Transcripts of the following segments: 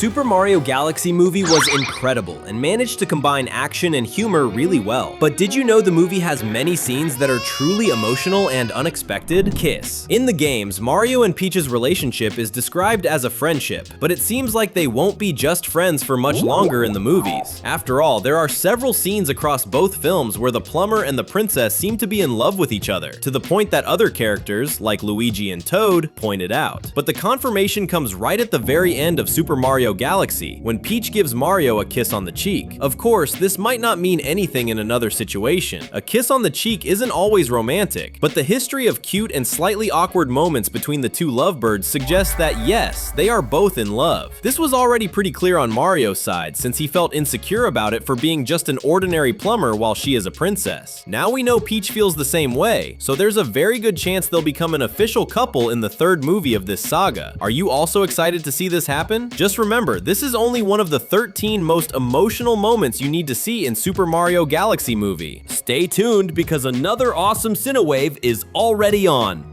Super Mario Galaxy movie was incredible and managed to combine action and humor really well. But did you know the movie has many scenes that are truly emotional and unexpected? Kiss. In the games, Mario and Peach's relationship is described as a friendship, but it seems like they won't be just friends for much longer in the movies. After all, there are several scenes across both films where the plumber and the princess seem to be in love with each other, to the point that other characters, like Luigi and Toad, pointed out. But the confirmation comes right at the very end of Super Mario Galaxy, when Peach gives Mario a kiss on the cheek. Of course, this might not mean anything in another situation. A kiss on the cheek isn't always romantic, but the history of cute and slightly awkward moments between the two lovebirds suggests that yes, they are both in love. This was already pretty clear on Mario's side, since he felt insecure about it for being just an ordinary plumber while she is a princess. Now we know Peach feels the same way, so there's a very good chance they'll become an official couple in the third movie of this saga. Are you also excited to see this happen? Just remember, this is only one of the 13 most emotional moments you need to see in Super Mario Galaxy movie. Stay tuned because another awesome Cinewave is already on.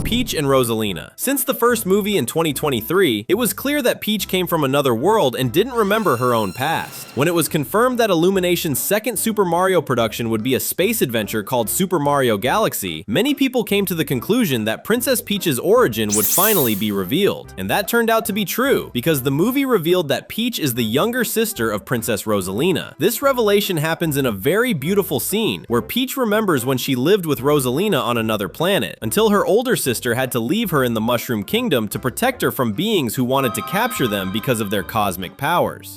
Peach and Rosalina. Since the first movie in 2023, it was clear that Peach came from another world and didn't remember her own past. When it was confirmed that Illumination's second Super Mario production would be a space adventure called Super Mario Galaxy, many people came to the conclusion that Princess Peach's origin would finally be revealed. And that turned out to be true, because the movie revealed that Peach is the younger sister of Princess Rosalina. This revelation happens in a very beautiful scene, where Peach remembers when she lived with Rosalina on another planet, until her older sister had to leave her in the Mushroom Kingdom to protect her from beings who wanted to capture them because of their cosmic powers.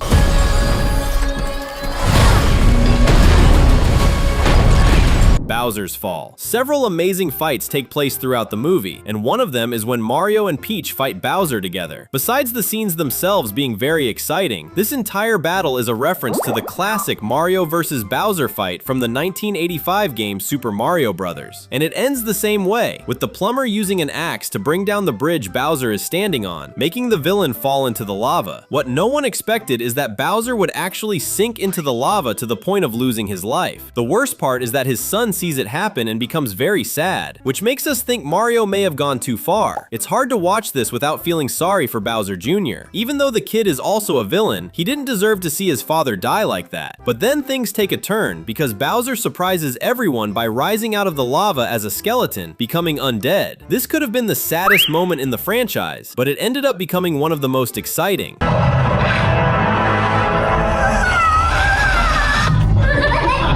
Bowser's Fall. Several amazing fights take place throughout the movie, and one of them is when Mario and Peach fight Bowser together. Besides the scenes themselves being very exciting, this entire battle is a reference to the classic Mario vs. Bowser fight from the 1985 game Super Mario Bros. And it ends the same way, with the plumber using an axe to bring down the bridge Bowser is standing on, making the villain fall into the lava. What no one expected is that Bowser would actually sink into the lava to the point of losing his life. The worst part is that his son sees it happen and becomes very sad, which makes us think Mario may have gone too far. It's hard to watch this without feeling sorry for Bowser Jr. Even though the kid is also a villain, he didn't deserve to see his father die like that. But then things take a turn, because Bowser surprises everyone by rising out of the lava as a skeleton, becoming undead. This could have been the saddest moment in the franchise, but it ended up becoming one of the most exciting.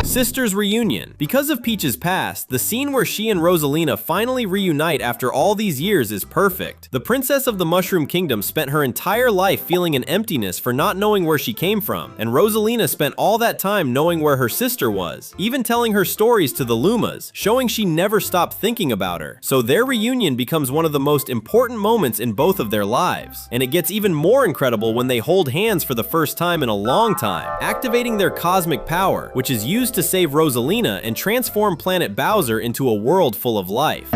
Sisters Reunion. Because of Peach's past, the scene where she and Rosalina finally reunite after all these years is perfect. The princess of the Mushroom Kingdom spent her entire life feeling an emptiness for not knowing where she came from, and Rosalina spent all that time knowing where her sister was, even telling her stories to the Lumas, showing she never stopped thinking about her. So their reunion becomes one of the most important moments in both of their lives. And it gets even more incredible when they hold hands for the first time in a long time, activating their cosmic power, which is used to save Rosalina and transform Planet Bowser into a world full of life.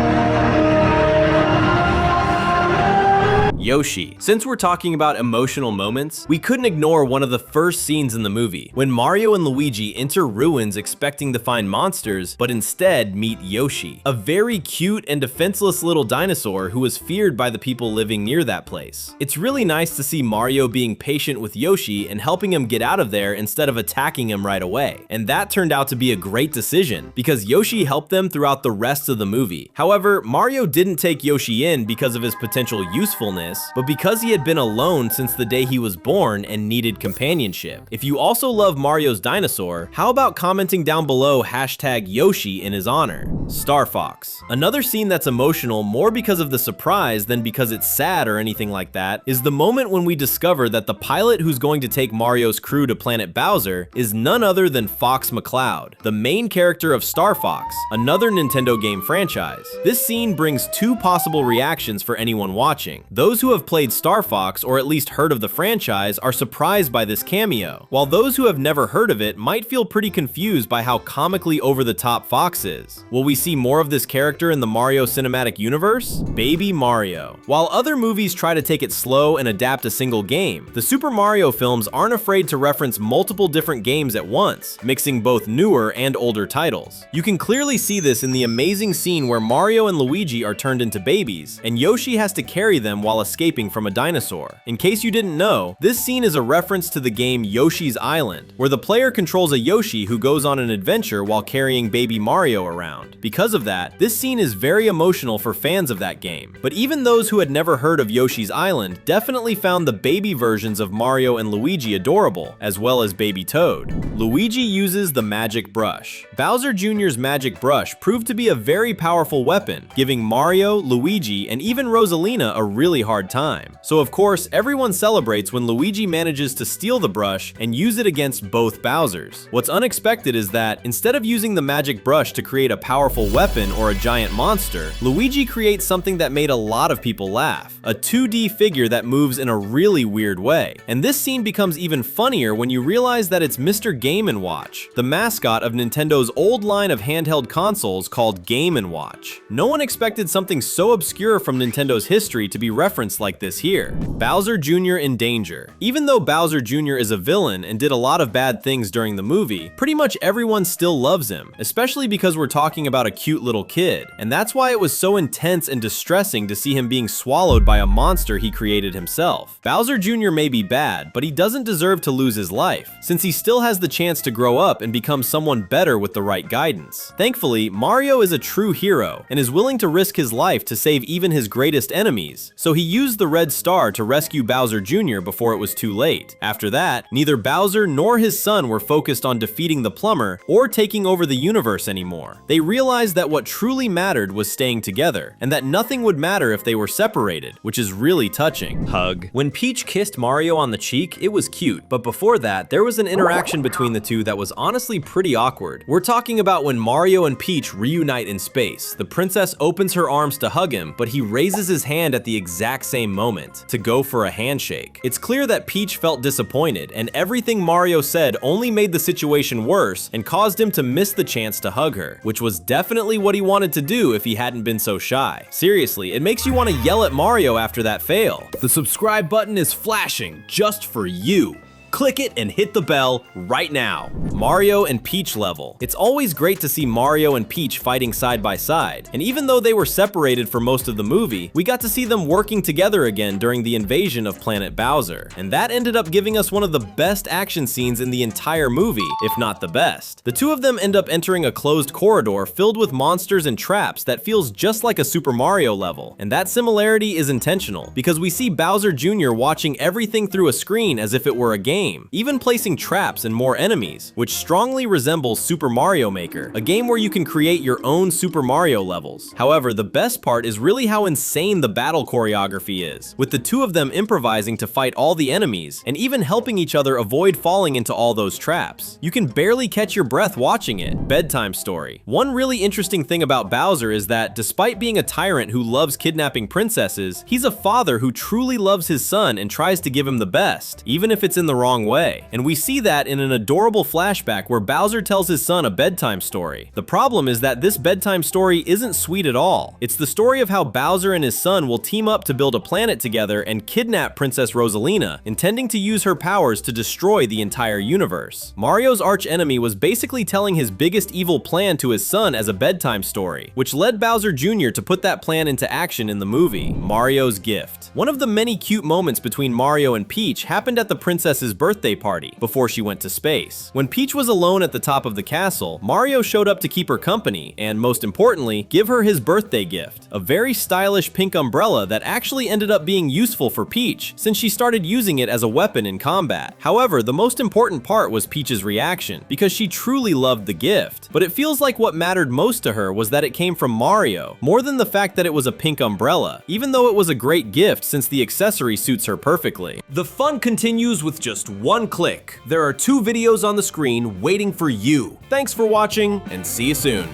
Yoshi. Since we're talking about emotional moments, we couldn't ignore one of the first scenes in the movie, when Mario and Luigi enter ruins expecting to find monsters, but instead meet Yoshi, a very cute and defenseless little dinosaur who was feared by the people living near that place. It's really nice to see Mario being patient with Yoshi and helping him get out of there instead of attacking him right away. And that turned out to be a great decision, because Yoshi helped them throughout the rest of the movie. However, Mario didn't take Yoshi in because of his potential usefulness, but because he had been alone since the day he was born and needed companionship. If you also love Mario's dinosaur, how about commenting down below #Yoshi in his honor? Star Fox. Another scene that's emotional more because of the surprise than because it's sad or anything like that is the moment when we discover that the pilot who's going to take Mario's crew to Planet Bowser is none other than Fox McCloud, the main character of Star Fox, another Nintendo game franchise. This scene brings two possible reactions for anyone watching: those who who have played Star Fox or at least heard of the franchise are surprised by this cameo, while those who have never heard of it might feel pretty confused by how comically over-the-top Fox is. Will we see more of this character in the Mario Cinematic Universe? Baby Mario. While other movies try to take it slow and adapt a single game, the Super Mario films aren't afraid to reference multiple different games at once, mixing both newer and older titles. You can clearly see this in the amazing scene where Mario and Luigi are turned into babies, and Yoshi has to carry them while escaping from a dinosaur. In case you didn't know, this scene is a reference to the game Yoshi's Island, where the player controls a Yoshi who goes on an adventure while carrying baby Mario around. Because of that, this scene is very emotional for fans of that game. But even those who had never heard of Yoshi's Island definitely found the baby versions of Mario and Luigi adorable, as well as Baby Toad. Luigi uses the magic brush. Bowser Jr.'s magic brush proved to be a very powerful weapon, giving Mario, Luigi, and even Rosalina a really hard time. So of course, everyone celebrates when Luigi manages to steal the brush and use it against both Bowsers. What's unexpected is that, instead of using the magic brush to create a powerful weapon or a giant monster, Luigi creates something that made a lot of people laugh. A 2D figure that moves in a really weird way. And this scene becomes even funnier when you realize that it's Mr. Game & Watch, the mascot of Nintendo's old line of handheld consoles called Game & Watch. No one expected something so obscure from Nintendo's history to be referenced like this here. Bowser Jr. in danger. Even though Bowser Jr. is a villain and did a lot of bad things during the movie, pretty much everyone still loves him, especially because we're talking about a cute little kid, and that's why it was so intense and distressing to see him being swallowed by a monster he created himself. Bowser Jr. may be bad, but he doesn't deserve to lose his life, since he still has the chance to grow up and become someone better with the right guidance. Thankfully, Mario is a true hero and is willing to risk his life to save even his greatest enemies, so he used the red star to rescue Bowser Jr. before it was too late. After that, neither Bowser nor his son were focused on defeating the plumber or taking over the universe anymore. They realized that what truly mattered was staying together, and that nothing would matter if they were separated, which is really touching. Hug. When Peach kissed Mario on the cheek, it was cute, but before that, there was an interaction between the two that was honestly pretty awkward. We're talking about when Mario and Peach reunite in space. The princess opens her arms to hug him, but he raises his hand at the exact same moment to go for a handshake. It's clear that Peach felt disappointed, and everything Mario said only made the situation worse and caused him to miss the chance to hug her, which was definitely what he wanted to do if he hadn't been so shy. Seriously, it makes you want to yell at Mario after that fail. The subscribe button is flashing just for you. Click it and hit the bell right now. Mario and Peach level. It's always great to see Mario and Peach fighting side by side, and even though they were separated for most of the movie, we got to see them working together again during the invasion of Planet Bowser, and that ended up giving us one of the best action scenes in the entire movie, if not the best. The two of them end up entering a closed corridor filled with monsters and traps that feels just like a Super Mario level, and that similarity is intentional, because we see Bowser Jr. watching everything through a screen as if it were a game, even placing traps and more enemies, which strongly resembles Super Mario Maker, a game where you can create your own Super Mario levels. However, the best part is really how insane the battle choreography is, with the two of them improvising to fight all the enemies, and even helping each other avoid falling into all those traps. You can barely catch your breath watching it. Bedtime Story. One really interesting thing about Bowser is that, despite being a tyrant who loves kidnapping princesses, he's a father who truly loves his son and tries to give him the best, even if it's in the wrong way. And we see that in an adorable flashback where Bowser tells his son a bedtime story. The problem is that this bedtime story isn't sweet at all. It's the story of how Bowser and his son will team up to build a planet together and kidnap Princess Rosalina, intending to use her powers to destroy the entire universe. Mario's archenemy was basically telling his biggest evil plan to his son as a bedtime story, which led Bowser Jr. to put that plan into action in the movie, Mario's Gift. One of the many cute moments between Mario and Peach happened at the princess's birthday party before she went to space. When Peach was alone at the top of the castle, Mario showed up to keep her company and, most importantly, give her his birthday gift, a very stylish pink umbrella that actually ended up being useful for Peach since she started using it as a weapon in combat. However, the most important part was Peach's reaction, because she truly loved the gift, but it feels like what mattered most to her was that it came from Mario, more than the fact that it was a pink umbrella, even though it was a great gift since the accessory suits her perfectly. The fun continues with just one click. There are 2 videos on the screen waiting for you. Thanks for watching, and see you soon.